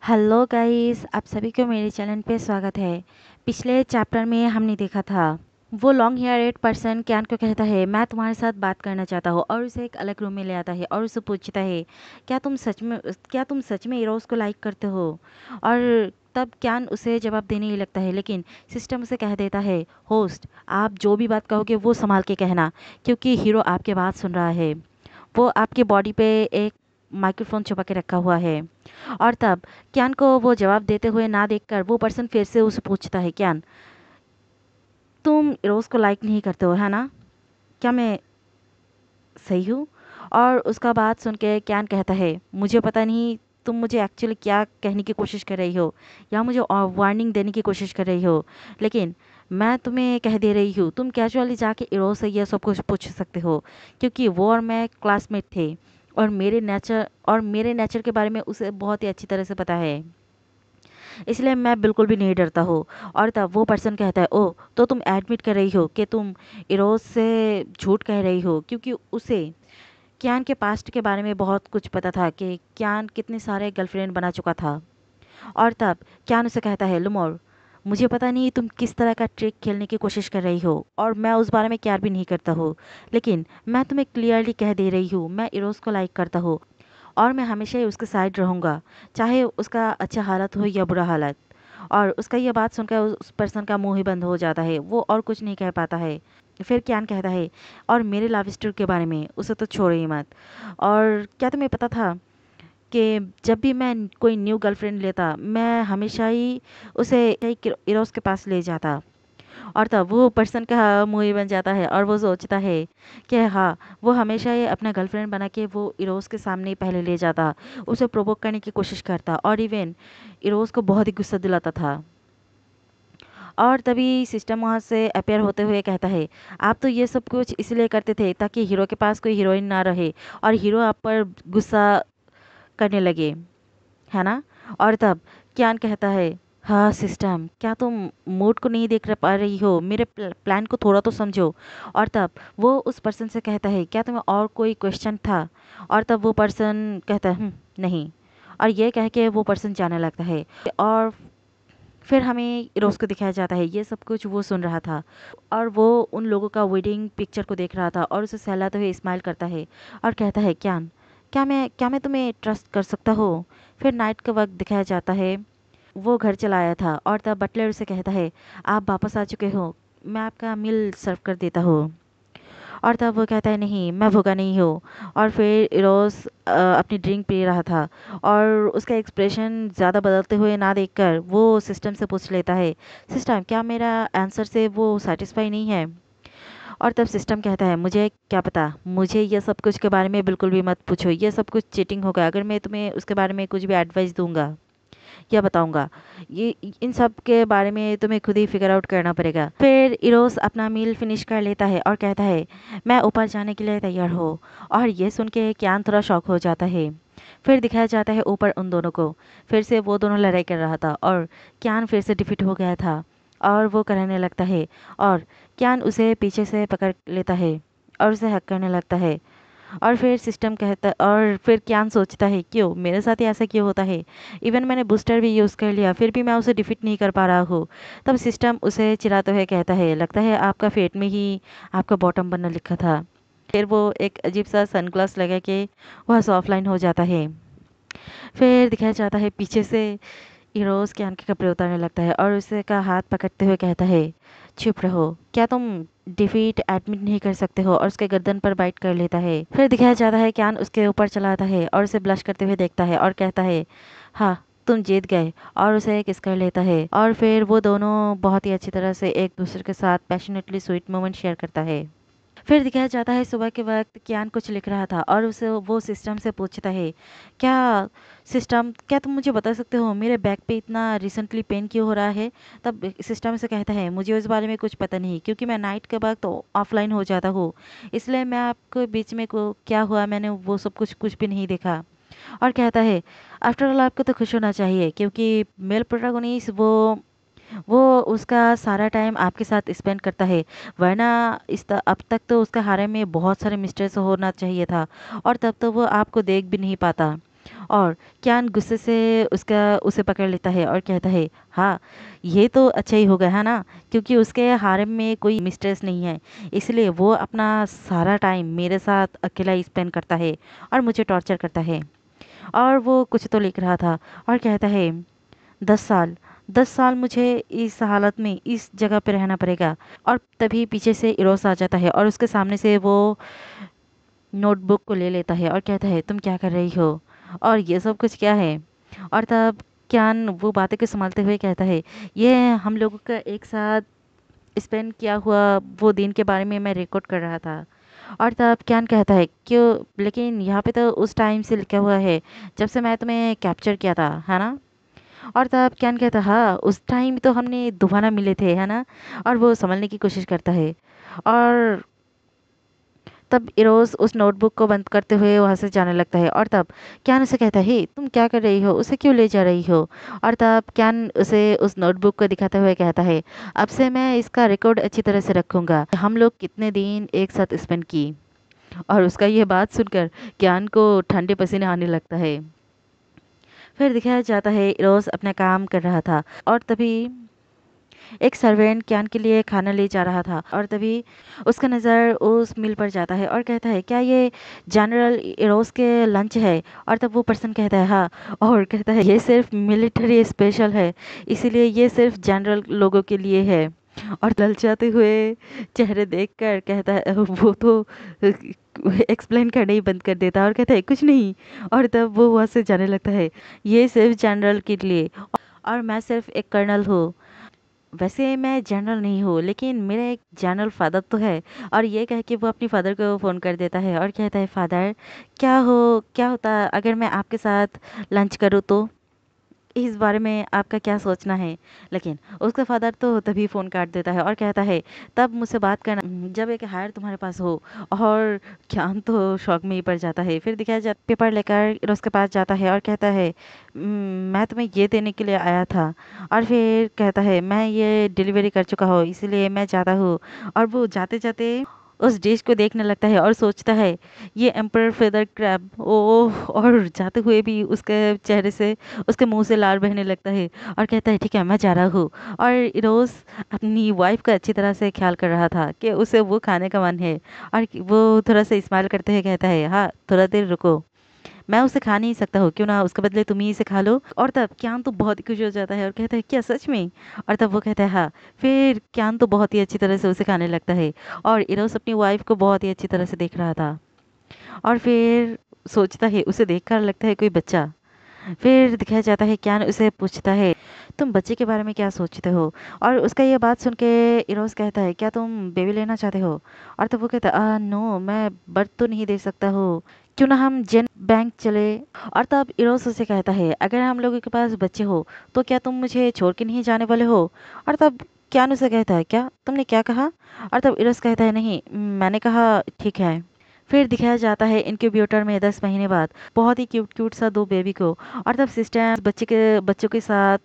Hello guys, आप सभी को मेरे चैनल पे स्वागत है। पिछले चैप्टर में हमने देखा था वो लॉन्ग हेयर्ड पर्सन क्यान को कहता है मैं तुम्हारे साथ बात करना चाहता हूँ, और उसे एक अलग रूम में ले आता है और उसे पूछता है क्या तुम सच में इरोज को लाइक करते हो। और तब क्यान उसे जवाब देने ही लगता है, लेकिन सिस्टम उसे कह देता है होस्ट, आप जो भी बात कहोगे वो संभाल के कहना, क्योंकि हीरो आपके बात सुन रहा है। वो आपके बॉडी पे एक माइक्रोफोन छुपा के रखा हुआ है। और तब क्यान को वो जवाब देते हुए ना देखकर वो पर्सन फिर से उसे पूछता है, क्यान तुम रोज़ को लाइक नहीं करते हो है ना? क्या मैं सही हूँ? और उसका बात सुन के क्यान कहता है मुझे पता नहीं तुम मुझे एक्चुअली क्या कहने की कोशिश कर रही हो, या मुझे वार्निंग देने की कोशिश कर रही हो, लेकिन मैं तुम्हें कह दे रही हूँ तुम कैजुअली जाके इरो से ये सब कुछ पूछ सकते हो, क्योंकि वो और मैं क्लासमेट थे, और मेरे नेचर के बारे में उसे बहुत ही अच्छी तरह से पता है, इसलिए मैं बिल्कुल भी नहीं डरता हूँ। और तब वो पर्सन कहता है ओह, तो तुम एडमिट कर रही हो कि तुम इरोज से झूठ कह रही हो, क्योंकि उसे क्यान के पास्ट के बारे में बहुत कुछ पता था कि क्यान कितने सारे गर्लफ्रेंड बना चुका था। और तब क्यान उसे कहता है लुमोर, मुझे पता नहीं तुम किस तरह का ट्रिक खेलने की कोशिश कर रही हो, और मैं उस बारे में केयर भी नहीं करता हूँ, लेकिन मैं तुम्हें क्लियरली कह दे रही हूँ मैं इरोज को लाइक करता हूँ, और मैं हमेशा ही उसके साइड रहूँगा, चाहे उसका अच्छा हालत हो या बुरा हालत। और उसका ये बात सुनकर उस पर्सन का मुंह ही बंद हो जाता है, वो और कुछ नहीं कह पाता है। फिर क्यान कहता है और मेरे लव स्टोरी के बारे में उसे तो छोड़ो ही मत। और क्या तुम्हें पता था कि जब भी मैं कोई न्यू गर्लफ्रेंड लेता मैं हमेशा ही उसे इरोज के पास ले जाता। और तब वो पर्सन का मुंह ही बन जाता है और वो सोचता है कि हाँ, वो हमेशा ये अपना गर्लफ्रेंड बना के वो इरोज के सामने ही पहले ले जाता, उसे प्रोवोक करने की कोशिश करता, और इवन इरोज को बहुत ही गुस्सा दिलाता था। और तभी सिस्टम वहाँ से अपेयर होते हुए कहता है आप तो ये सब कुछ इसलिए करते थे ताकि हीरो के पास कोई हीरोइन ना रहे और हीरो आप पर गुस्सा करने लगे, है ना? और तब क्यान कहता है हाँ सिस्टम, क्या तुम मूड को नहीं देख पा रही हो, मेरे प्लान को थोड़ा तो समझो। और तब वो उस पर्सन से कहता है क्या तुम्हें और कोई क्वेश्चन था? और तब वो पर्सन कहता है नहीं। और ये कह के वो पर्सन जाने लगता है। और फिर हमें रोज को दिखाया जाता है ये सब कुछ वो सुन रहा था, और वो उन लोगों का वेडिंग पिक्चर को देख रहा था और उसे सहलाते हुए स्माइल करता है और कहता है क्यान, क्या मैं तुम्हें ट्रस्ट कर सकता हूँ? फिर नाइट का वक्त दिखाया जाता है। वो घर चला आया था और तब बटलर उसे कहता है आप वापस आ चुके हो, मैं आपका मील सर्व कर देता हूँ। और तब वो कहता है नहीं, मैं भूखा नहीं हूँ। और फिर रोज अपनी ड्रिंक पी रहा था, और उसका एक्सप्रेशन ज़्यादा बदलते हुए ना देखकर वो सिस्टम से पूछ लेता है सिस्टम, क्या मेरा आंसर से वो सेटिस्फाई नहीं है? और तब सिस्टम कहता है मुझे क्या पता, मुझे ये सब कुछ के बारे में बिल्कुल भी मत पूछो, ये सब कुछ चीटिंग होगा अगर मैं तुम्हें उसके बारे में कुछ भी एडवाइस दूंगा या बताऊंगा। ये इन सब के बारे में तुम्हें खुद ही फिगर आउट करना पड़ेगा। फिर इरोस अपना मील फिनिश कर लेता है और कहता है मैं ऊपर जाने के लिए तैयार हो। और ये सुन के क्यान थोड़ा शॉक हो जाता है। फिर दिखाया जाता है ऊपर उन दोनों को, फिर से वो दोनों लड़ाई कर रहा था और क्यान फिर से डिफीट हो गया था, और वो करने लगता है, और क्यान उसे पीछे से पकड़ लेता है और उसे हक करने लगता है। और फिर क्यान सोचता है क्यों मेरे साथ ही ऐसा क्यों होता है, इवन मैंने बूस्टर भी यूज़ कर लिया फिर भी मैं उसे डिफीट नहीं कर पा रहा हूँ। तब सिस्टम उसे चिढ़ाते हुए कहता है लगता है आपका फेट में ही आपका बॉटम बनना लिखा था। फिर वो एक अजीब सा सनग्लास लगा के वह ऑफलाइन हो जाता है। फिर दिखाया जाता है पीछे से इरोज क्यान के कपड़े उतारने लगता है और उसे का हाथ पकड़ते हुए कहता है चुप रहो, क्या तुम डिफीट एडमिट नहीं कर सकते हो, और उसके गर्दन पर बाइट कर लेता है। फिर दिखाया जाता है क्यान उसके ऊपर चला आता है और उसे ब्लश करते हुए देखता है और कहता है हाँ, तुम जीत गए, और उसे किस कर लेता है। और फिर वो दोनों बहुत ही अच्छी तरह से एक दूसरे के साथ पैशनेटली स्वीट मोमेंट शेयर करता है। फिर दिखाया जाता है सुबह के वक्त कियान कुछ लिख रहा था और उसे वो सिस्टम से पूछता है क्या क्या तुम मुझे बता सकते हो मेरे बैक पे इतना रिसेंटली पेन क्यों हो रहा है? तब सिस्टम से कहता है मुझे उस बारे में कुछ पता नहीं, क्योंकि मैं नाइट के वक्त ऑफलाइन हो जाता हूँ, इसलिए मैं आपको बीच में को क्या हुआ मैंने वो सब कुछ कुछ भी नहीं देखा। और कहता है आफ्टर ऑल आपको तो खुश होना चाहिए, क्योंकि मेल प्रोटागोनिस्ट वो उसका सारा टाइम आपके साथ स्पेंड करता है, वरना अब तक तो उसका हारे में बहुत सारे मिस्टेक्स होना चाहिए था, और तब तो वो आपको देख भी नहीं पाता। और कियान गुस्से से उसका उसे पकड़ लेता है और कहता है, हाँ, ये तो अच्छा ही होगा, है ना? क्योंकि उसके हारेम में कोई मिस्ट्रेस नहीं है, इसलिए वो अपना सारा टाइम मेरे साथ अकेला ही स्पेंड करता है और मुझे टॉर्चर करता है। और वो कुछ तो लिख रहा था और कहता है, 10 साल, 10 साल मुझे इस हालत में इस जगह पे रहना पड़ेगा। और तभी पीछे से इरोस आ जाता है और उसके सामने से वो नोटबुक को ले लेता है और कहता है, तुम क्या कर रही हो और ये सब कुछ क्या है? और तब क्यान वो बातें को संभालते हुए कहता है, ये हम लोगों का एक साथ स्पेंड किया हुआ वो दिन के बारे में मैं रिकॉर्ड कर रहा था। और तब क्यान कहता है, क्यों? लेकिन यहाँ पे तो उस टाइम से लिखा हुआ है जब से मैं तुम्हें कैप्चर किया था, है ना? और तब क्यान कहता, हाँ, उस टाइम तो हमने दोबारा मिले थे, है ना? और वो संभलने की कोशिश करता है। और तब इरोस उस नोटबुक को बंद करते हुए वहाँ से जाने लगता है। और तब क्यान उसे कहता है, हे, तुम क्या कर रही हो? उसे क्यों ले जा रही हो? और तब क्यान उसे उस नोटबुक को दिखाते हुए कहता है, अब से मैं इसका रिकॉर्ड अच्छी तरह से रखूंगा, हम लोग कितने दिन एक साथ स्पेंड की। और उसका ये बात सुनकर क्यान को ठंडे पसीने आने लगता है। फिर दिखाया जाता है इरोस अपना काम कर रहा था और तभी एक सर्वेंट क्यान के लिए खाना ले जा रहा था। और तभी उसका नज़र उस मील पर जाता है और कहता है, क्या ये जनरल इरोस के लंच है? और तब वो पर्सन कहता है, हाँ। और कहता है, ये सिर्फ मिलिट्री स्पेशल है, इसीलिए ये सिर्फ जनरल लोगों के लिए है। और ललचाते हुए चेहरे देखकर कहता है, वो तो एक्सप्लेन करना ही बंद कर देता है और कहता है, कुछ नहीं। और तब वो वहाँ से जाने लगता है, ये सिर्फ जनरल के लिए, और मैं सिर्फ एक कर्नल हूँ। वैसे मैं जनरल नहीं हूँ, लेकिन मेरा एक जनरल फादर तो है। और ये कह के वो अपनी फादर को फ़ोन कर देता है और कहता है, फादर, क्या होता अगर मैं आपके साथ लंच करूँ तो? इस बारे में आपका क्या सोचना है? लेकिन उसका फादर तो तभी फ़ोन काट देता है और कहता है, तब मुझसे बात करना जब एक हायर तुम्हारे पास हो। और ज्ञान तो शौक में ही पड़ जाता है। फिर दिखाया जा पेपर लेकर उसके पास जाता है और कहता है, मैं तुम्हें ये देने के लिए आया था।" और फिर कहता है, मैं ये डिलीवरी कर चुका हूँ, इसीलिए मैं जाता हूँ। और वो जाते जाते उस डिश को देखने लगता है और सोचता है, ये एम्पर फेदर क्रैब, ओह! और जाते हुए भी उसके चेहरे से, उसके मुंह से लार बहने लगता है और कहता है, ठीक है, मैं जा रहा हूँ। और रोज़ अपनी वाइफ का अच्छी तरह से ख्याल कर रहा था कि उसे वो खाने का मन है। और वो थोड़ा सा स्माइल करते हुए कहता है, हाँ, थोड़ा देर रुको, मैं उसे खा नहीं सकता हूँ, क्यों ना उसके बदले तुम ही इसे खा लो। और तब क्यान तो बहुत ही खुश हो जाता है और कहता है, क्या सच में? और तब वो कहता है, हाँ। फिर क्यान तो बहुत ही अच्छी तरह से उसे खाने लगता है और इरोस अपनी वाइफ को बहुत ही अच्छी तरह से देख रहा था। और फिर सोचता है, उसे देखकर लगता है कोई बच्चा। फिर दिखाया जाता है, क्यान उसे पूछता है, तुम बच्चे के बारे में क्या सोचते हो? और उसका ये बात सुन के इरोस कहता है, क्या तुम बेबी लेना चाहते हो? और तब वो कहता है, नो, मैं बर्थ तो नहीं दे सकता हूँ, क्यों ना हम जेन बैंक चले। और तब इरोस उसे कहता है, अगर हम लोगों के पास बच्चे हो तो क्या तुम मुझे छोड़ के नहीं जाने वाले हो? और तब क्यान उसे कहता है, क्या तुमने क्या कहा? और तब इरोस कहता है, नहीं, मैंने कहा ठीक है। फिर दिखाया जाता है इनक्यूबेटर में 10 महीने बाद बहुत ही क्यूट क्यूट सा 2 बेबी को। और तब सिस्टर बच्चों के साथ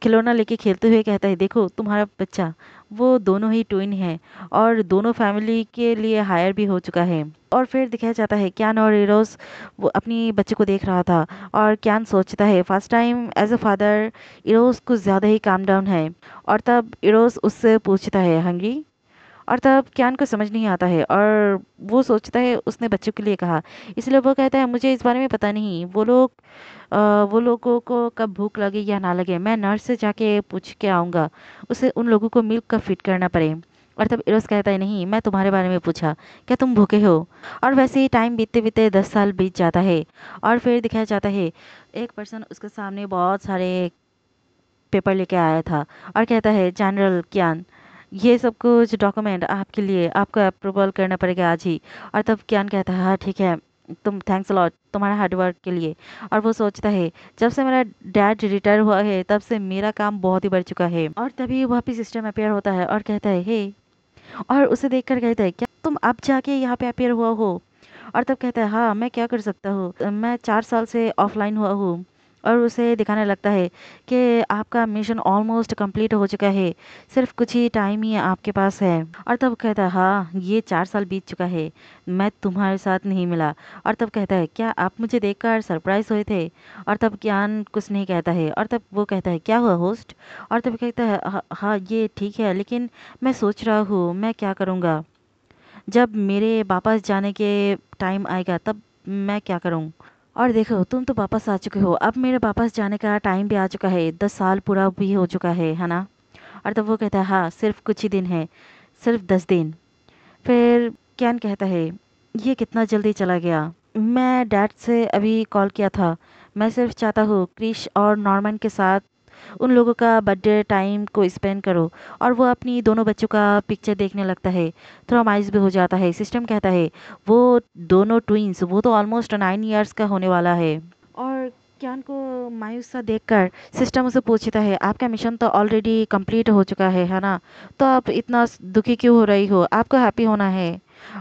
खिलौना लेके खेलते हुए कहता है, देखो तुम्हारा बच्चा, वो दोनों ही ट्विन है और दोनों फैमिली के लिए हायर भी हो चुका है। और फिर दिखाया जाता है, क्यान और इरोस वो अपनी बच्चे को देख रहा था। और क्यान सोचता है, first time as a father इरोस कुछ ज़्यादा ही काम डाउन है। और तब इरोस उससे पूछता है, हंग्री? और तब क्यान को समझ नहीं आता है और वो सोचता है उसने बच्चों के लिए कहा, इसलिए वो कहता है, मुझे इस बारे में पता नहीं, वो लोगों को कब भूख लगे या ना लगे, मैं नर्स से जाके पूछ के आऊँगा, उसे उन लोगों को मिल्क कब फीड करना पड़े। और तब इरोस कहता है, नहीं, मैं तुम्हारे बारे में पूछा, क्या तुम भूखे हो? और वैसे ही टाइम बीतते बीतते 10 साल बीत जाता है। और फिर दिखाया जाता है, एक पर्सन उसके सामने बहुत सारे पेपर लेके आया था और कहता है, जनरल क्यान, ये सब कुछ डॉक्यूमेंट आपके लिए, आपको अप्रूवल करना पड़ेगा आज ही। और तब क्यान कहता है, हाँ ठीक है, तुम थैंक्स लॉट तुम्हारा हार्डवर्क के लिए। और वो सोचता है, जब से मेरा डैड रिटायर हुआ है तब से मेरा काम बहुत ही बढ़ चुका है। और तभी वहाँ पे सिस्टम अपेयर होता है और कहता है, हे। और उसे देखकर कहता है, क्या तुम अब जाके यहाँ पे अपेयर हुआ हो? और तब कहता है, हाँ, मैं क्या कर सकता हूँ, मैं 4 साल से ऑफलाइन हुआ हूँ और उसे दिखाने लगता है कि आपका मिशन ऑलमोस्ट कंप्लीट हो चुका है, सिर्फ कुछ ही टाइम ही आपके पास है। और तब कहता है हाँ, ये 4 साल बीत चुका है, मैं तुम्हारे साथ नहीं मिला। और तब कहता है क्या आप मुझे देखकर सरप्राइज हुए थे? और तब ज्ञान कुछ नहीं कहता है। और तब वो कहता है क्या हुआ होस्ट? और तब कहता है हाँ ये ठीक है, लेकिन मैं सोच रहा हूँ मैं क्या करूँगा जब मेरे वापस जाने के टाइम आएगा, तब मैं क्या करूँ? और देखो तुम तो वापस आ चुके हो, अब मेरे वापस जाने का टाइम भी आ चुका है, 10 साल पूरा भी हो चुका है ना? और तब वो कहता है हाँ सिर्फ कुछ ही दिन है, सिर्फ 10 दिन। फिर कैन कहता है ये कितना जल्दी चला गया। मैं डैड से अभी कॉल किया था, मैं सिर्फ चाहता हूँ क्रिश और नॉर्मन के साथ उन लोगों का बर्थडे टाइम को स्पेंड करो। और वो अपनी दोनों बच्चों का पिक्चर देखने लगता है, थोड़ा मायूस भी हो जाता है। सिस्टम कहता है वो दोनों ट्विंस, वो तो ऑलमोस्ट 9 इयर्स का होने वाला है। और क्यान को मायूस सा देखकर सिस्टम उसे पूछता है आपका मिशन तो ऑलरेडी कंप्लीट हो चुका है ना? तो आप इतना दुखी क्यों हो रही हो? आपको हैप्पी होना है।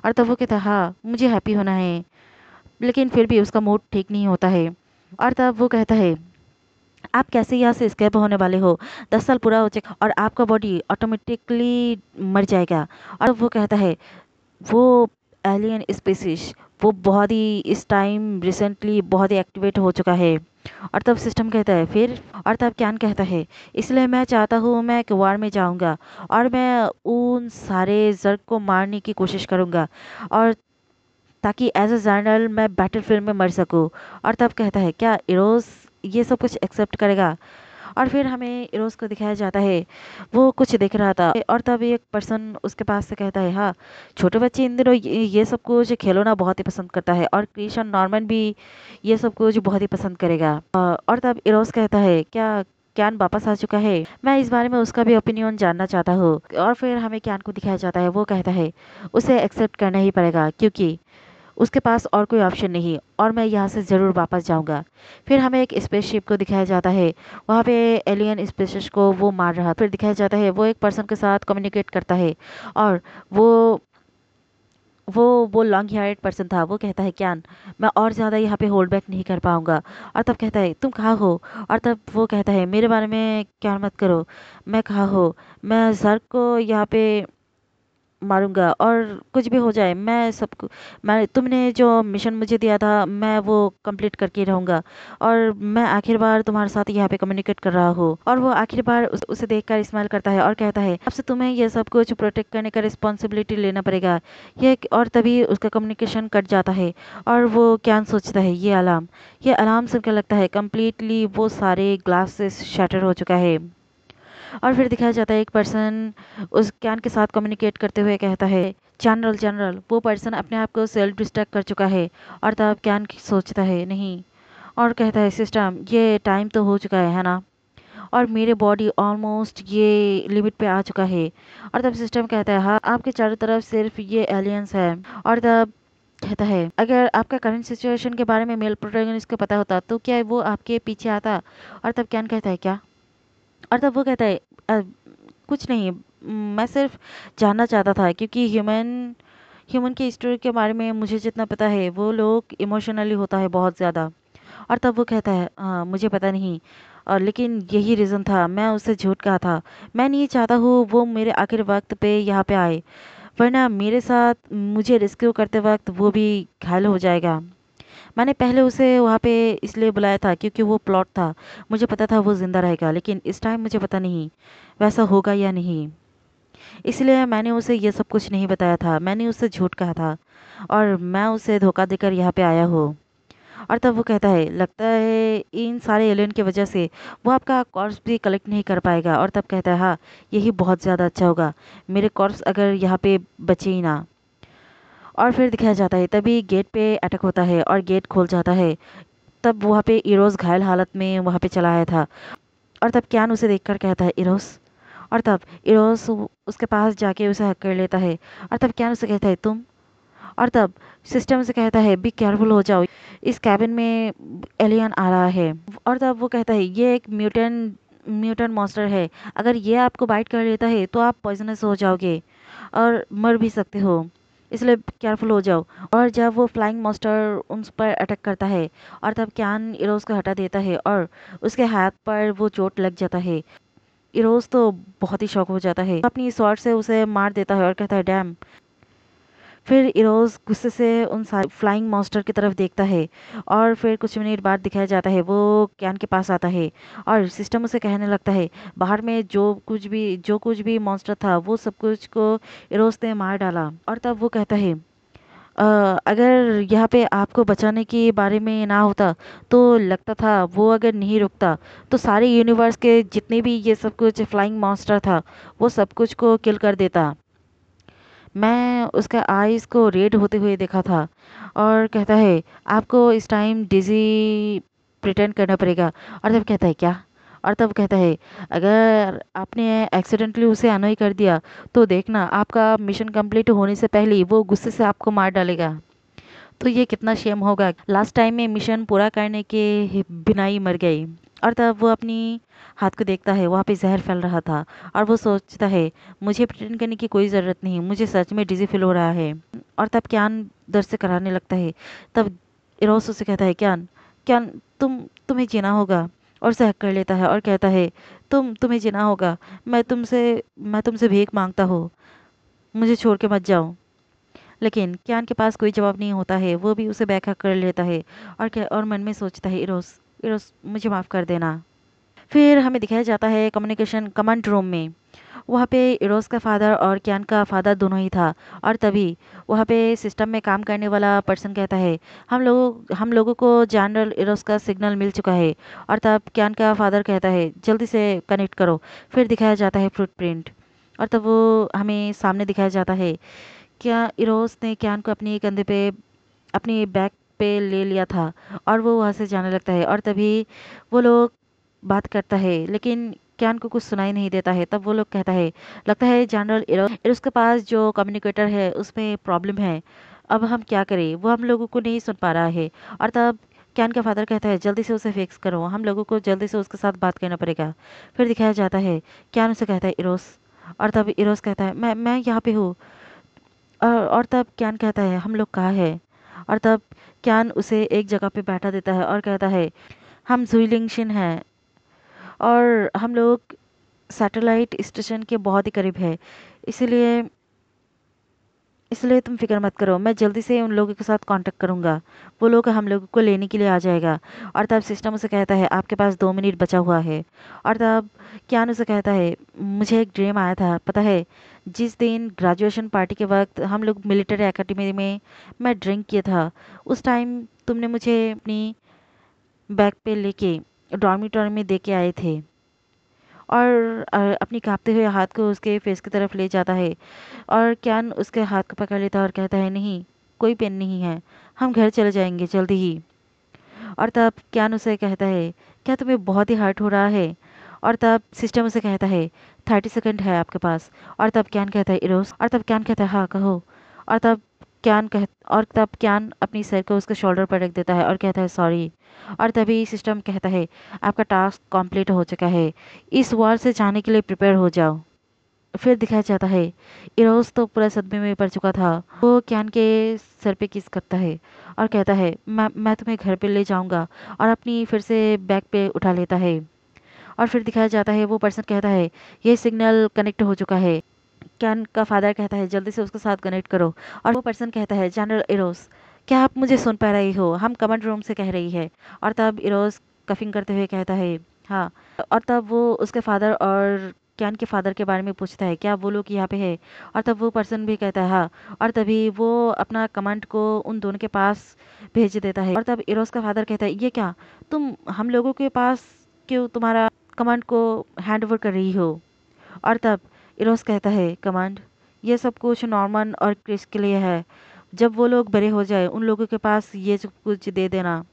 और तब वो कहता है हाँ मुझे हैप्पी होना है, लेकिन फिर भी उसका मूड ठीक नहीं होता है। और तब वो कहता है आप कैसे यहाँ से स्केप होने वाले हो? 10 साल पूरा हो चुका और आपका बॉडी ऑटोमेटिकली मर जाएगा। और वो कहता है वो एलियन स्पीसीज वो बहुत ही इस टाइम रिसेंटली बहुत ही एक्टिवेट हो चुका है। और तब सिस्टम कहता है फिर? और तब क्यान कहता है इसलिए मैं चाहता हूँ मैं एक वार में जाऊँगा और मैं उन सारे जर्ग को मारने की कोशिश करूँगा, और ताकि एज अ जर्नल मैं बैटलफील्ड में मर सकूँ। और तब कहता है क्या इरोस ये सब कुछ एक्सेप्ट करेगा? और फिर हमें इरोस को दिखाया जाता है वो कुछ देख रहा था, और तब एक पर्सन उसके पास से कहता है हाँ छोटे बच्चे इन दिनों ये सब कुछ खिलौना बहुत ही पसंद करता है, और क्रिश नॉर्मन भी ये सब कुछ बहुत ही पसंद करेगा। और तब इरोस कहता है क्या क्यान वापस आ चुका है? मैं इस बारे में उसका भी ओपिनियन जानना चाहता हूँ। और फिर हमें क्यान को दिखाया जाता है, वो कहता है उसे एक्सेप्ट करना ही पड़ेगा क्योंकि उसके पास और कोई ऑप्शन नहीं, और मैं यहाँ से ज़रूर वापस जाऊँगा। फिर हमें एक स्पेसशिप को दिखाया जाता है, वहाँ पे एलियन स्पेसिस को वो मार रहा। फिर दिखाया जाता है वो एक पर्सन के साथ कम्युनिकेट करता है, और वो वो लॉन्ग हेयर्ड पर्सन था। वो कहता है क्यान मैं और ज़्यादा यहाँ पे होल्ड बैक नहीं कर पाऊंगा। और तब कहता है तुम कहाँ हो? और तब वो कहता है मेरे बारे में क्या मत करो, मैं कहाँ हो, मैं जर्क को यहाँ पे मारूंगा, और कुछ भी हो जाए मैं तुमने जो मिशन मुझे दिया था मैं वो कंप्लीट करके ही रहूंगा, और मैं आखिर बार तुम्हारे साथ यहाँ पे कम्युनिकेट कर रहा हूँ। और वो आखिर बार उसे देखकर स्माइल करता है और कहता है अब से तुम्हें ये सब कुछ प्रोटेक्ट करने का रिस्पॉन्सिबिलिटी लेना पड़ेगा। और तभी उसका कम्युनिकेशन कट जाता है, और वो क्या सोचता है ये अलार्म सुनकर लगता है कम्प्लीटली वो सारे ग्लासेस शैटर हो चुका है। और फिर दिखाया जाता है एक पर्सन उस कैन के साथ कम्युनिकेट करते हुए कहता है जनरल जनरल। वो पर्सन अपने आप को सेल्फ डिस्ट्रैक्ट कर चुका है। और तब कैन सोचता है नहीं, और कहता है सिस्टम ये टाइम तो हो चुका है ना, और मेरे बॉडी ऑलमोस्ट ये लिमिट पे आ चुका है। और तब सिस्टम कहता है हाँ आपके चारों तरफ सिर्फ ये एलियंस है। और तब कहता है अगर आपका करंट सिचुएशन के बारे में मेल प्रोटैगनिस्ट को पता होता तो क्या वो आपके पीछे आता? और तब कैन कहता है क्या? और तब वो कहता है "अ, कुछ नहीं, मैं सिर्फ जानना चाहता था क्योंकि ह्यूमन ह्यूमन की स्टोरी के बारे में मुझे जितना पता है वो लोग इमोशनली होता है बहुत ज़्यादा। और तब वो कहता है हाँ मुझे पता नहीं, और लेकिन यही रीज़न था मैं उससे झूठ कहा था। मैं नहीं चाहता हूँ वो मेरे आखिर वक्त पे यहाँ पे आए, वरना मेरे साथ मुझे रेस्क्यू करते वक्त वो भी घायल हो जाएगा। मैंने पहले उसे वहाँ पे इसलिए बुलाया था क्योंकि वो प्लॉट था, मुझे पता था वो ज़िंदा रहेगा, लेकिन इस टाइम मुझे पता नहीं वैसा होगा या नहीं, इसलिए मैंने उसे ये सब कुछ नहीं बताया था, मैंने उससे झूठ कहा था, और मैं उसे धोखा देकर यहाँ पे आया हूँ। और तब वो कहता है लगता है इन सारे एलियन की वजह से वो आपका कॉर्प्स भी कलेक्ट नहीं कर पाएगा। और तब कहता है हाँ यही बहुत ज़्यादा अच्छा होगा, मेरे कॉर्प्स अगर यहाँ पे बचे ही ना। और फिर दिखाया जाता है तभी गेट पे अटैक होता है और गेट खोल जाता है। तब वहाँ पे इरोस घायल हालत में वहाँ पे चला आया था। और तब क्यान उसे देखकर कहता है इरोस। और तब इरोस उसके पास जाके उसे हक कर लेता है। और तब क्यान उसे कहता है तुम। और तब सिस्टम से कहता है बी केयरफुल हो जाओ, इस कैबिन में एलियन आ रहा है। और तब वो कहता है ये एक म्यूटेंट मॉन्स्टर है, अगर ये आपको बाइट कर लेता है तो आप पॉइजनस हो जाओगे और मर भी सकते हो, इसलिए केयरफुल हो जाओ। और जब वो फ्लाइंग मॉन्स्टर उन पर अटैक करता है और तब क्यान इरोज को हटा देता है और उसके हाथ पर वो चोट लग जाता है। इरोज तो बहुत ही शॉक हो जाता है, अपनी स्वॉर्ड से उसे मार देता है और कहता है डैम। फिर इरोज गुस्से से उन फ्लाइंग मॉन्स्टर की तरफ देखता है और फिर कुछ मिनट बाद दिखाया जाता है वो कैन के पास आता है और सिस्टम उसे कहने लगता है बाहर में जो कुछ भी मॉन्स्टर था वो सब कुछ को इरोज ने मार डाला। और तब वो कहता है अगर यहाँ पे आपको बचाने के बारे में ना होता तो लगता था वो अगर नहीं रुकता तो सारे यूनिवर्स के जितने भी ये सब कुछ फ्लाइंग मॉन्स्टर था वो सब कुछ को किल कर देता। मैं उसके आईज को रेड होते हुए देखा था। और कहता है आपको इस टाइम डिजी प्रिटेंड करना पड़ेगा। और तब कहता है क्या? और तब कहता है अगर आपने एक्सीडेंटली उसे अनोई कर दिया तो देखना आपका मिशन कंप्लीट होने से पहले ही वो गुस्से से आपको मार डालेगा। तो ये कितना शेम होगा, लास्ट टाइम में मिशन पूरा करने के बिना ही मर गई। और तब वो अपनी हाथ को देखता है, वहाँ पे जहर फैल रहा था और वो सोचता है मुझे प्रिटेंड करने की कोई ज़रूरत नहीं, मुझे सच में डिजी फील हो रहा है। और तब क्यान दर्द से कराने लगता है। तब इरोस उसे कहता है क्यान, क्यान तुम्हें जीना होगा। और उसे हक कर लेता है और कहता है तुम्हें जीना होगा। मैं तुमसे भीख मांगता हूँ, मुझे छोड़ के मत जाओ। लेकिन क्यान के पास कोई जवाब नहीं होता है, वो भी उसे बैकहक कर लेता है और मन में सोचता है इरोस इरोस मुझे माफ़ कर देना। फिर हमें दिखाया जाता है कम्युनिकेशन कमांड रूम में। वहाँ पे इरोस का फादर और क्यान का फादर दोनों ही था। और तभी वहाँ पे सिस्टम में काम करने वाला पर्सन कहता है हम लोगों को जनरल इरोस का सिग्नल मिल चुका है। और तब क्यान का फादर कहता है जल्दी से कनेक्ट करो। फिर दिखाया जाता है फुटप्रिंट। और तब वो हमें सामने दिखाया जाता है क्या इरोस ने क्यान को अपने कंधे पे अपनी बैक पे ले लिया था और वो वहाँ से जाने लगता है। और तभी वो लोग बात करता है लेकिन क्यान को कुछ सुनाई नहीं देता है। तब वो लोग कहता है लगता है जनरल इरोस के पास जो कम्युनिकेटर है उसमें प्रॉब्लम है, अब हम क्या करें, वो हम लोगों को नहीं सुन पा रहा है। और तब क्यान का फादर कहता है जल्दी से उसे फिक्स करो, हम लोगों को जल्दी से उसके साथ बात करना पड़ेगा। फिर दिखाया जाता है क्यान उसे कहता है इरोस। और तब इरोस कहता है मैं यहाँ पे हूँ। और तब क्यान कहता है हम लोग कहाँ है। और तब क्यान उसे एक जगह पे बैठा देता है और कहता है हम जुइलिंगशिन हैं और हम लोग सैटेलाइट स्टेशन के बहुत ही करीब है, इसलिए इसलिए तुम फिक्र मत करो, मैं जल्दी से उन लोगों के साथ कांटेक्ट करूंगा, वो लोग हम लोगों को लेने के लिए आ जाएगा। और तब सिस्टम उसे कहता है आपके पास 2 मिनट बचा हुआ है। और तब क्यान उसे कहता है मुझे एक ड्रीम आया था पता है, जिस दिन ग्रेजुएशन पार्टी के वक्त हम लोग मिलिट्री एकेडमी में मैं ड्रिंक किया था, उस टाइम तुमने मुझे अपनी बैग पे लेके डॉर्मिटोरी में दे के आए थे। और अपनी कांपते हुए हाथ को उसके फेस की तरफ ले जाता है और क्यान उसके हाथ को पकड़ लेता है और कहता है नहीं, कोई पेन नहीं है, हम घर चले जाएंगे जल्दी ही। और तब क्यान उसे कहता है क्या तुम्हें बहुत ही हर्ट हो रहा है। और तब सिस्टम उसे कहता है 30 सेकंड है आपके पास। और तब क्यान कहता है इरोस। और तब क्यान कहता है हाँ कहो। और तब क्यान अपनी सर को उसके शोल्डर पर रख देता है और कहता है सॉरी। और तभी सिस्टम कहता है आपका टास्क कंप्लीट हो चुका है, इस वॉर से जाने के लिए प्रिपेयर हो जाओ। फिर दिखाया जाता है इरोस तो पूरा सदमे में पड़ चुका था, वो क्यान के सर पे किस करता है और कहता है मैं तुम्हें घर पे ले जाऊंगा और अपनी फिर से बैग पे उठा लेता है। और फिर दिखाया जाता है वो पर्सन कहता है ये सिग्नल कनेक्ट हो चुका है। क्यान का फादर कहता है जल्दी से उसके साथ कनेक्ट करो। और वो पर्सन कहता है जनरल इरोस क्या आप मुझे सुन पा रही हो, हम कमांड रूम से कह रही है। और तब इरोस कफिंग करते हुए कहता है हाँ। और तब वो उसके फादर और क्यान के फादर के बारे में पूछता है क्या वो लोग यहाँ पे है। और तब वो पर्सन भी कहता है हाँ। और तभी वो अपना कमांड को उन दोनों के पास भेज देता है। और तब इरोस का फादर कहता है ये क्या, तुम हम लोगों के पास क्यों तुम्हारा कमांड को हैंड ओवर कर रही हो। और तब इरोस कहता है कमांड ये सब कुछ नॉर्मन और क्रिस के लिए है, जब वो लोग बड़े हो जाए उन लोगों के पास ये सब कुछ दे देना।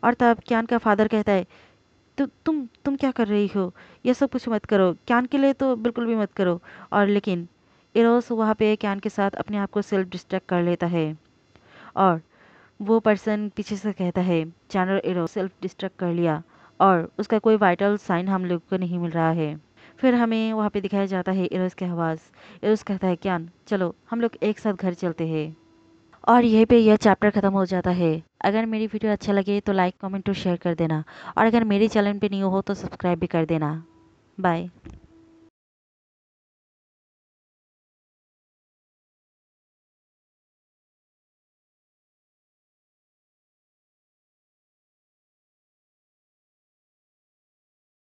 और तब क्यान का फादर कहता है तुम क्या कर रही हो, ये सब कुछ मत करो, क्यान के लिए तो बिल्कुल भी मत करो। और लेकिन इरोस वहाँ पे क्यान के साथ अपने आप को सेल्फ डिस्ट्रैक्ट कर लेता है। और वो पर्सन पीछे से कहता है जनरल इरोस सेल्फ डिस्ट्रैक्ट कर लिया और उसका कोई वाइटल साइन हम लोग को नहीं मिल रहा है। फिर हमें वहाँ पे दिखाया जाता है इरोस की आवाज़। इरोस कहता है क्यान चलो हम लोग एक साथ घर चलते हैं। और यहीं पे यह चैप्टर ख़त्म हो जाता है। अगर मेरी वीडियो अच्छा लगे तो लाइक कमेंट और शेयर कर देना, और अगर मेरे चैनल पे न्यू हो तो सब्सक्राइब भी कर देना। बाय।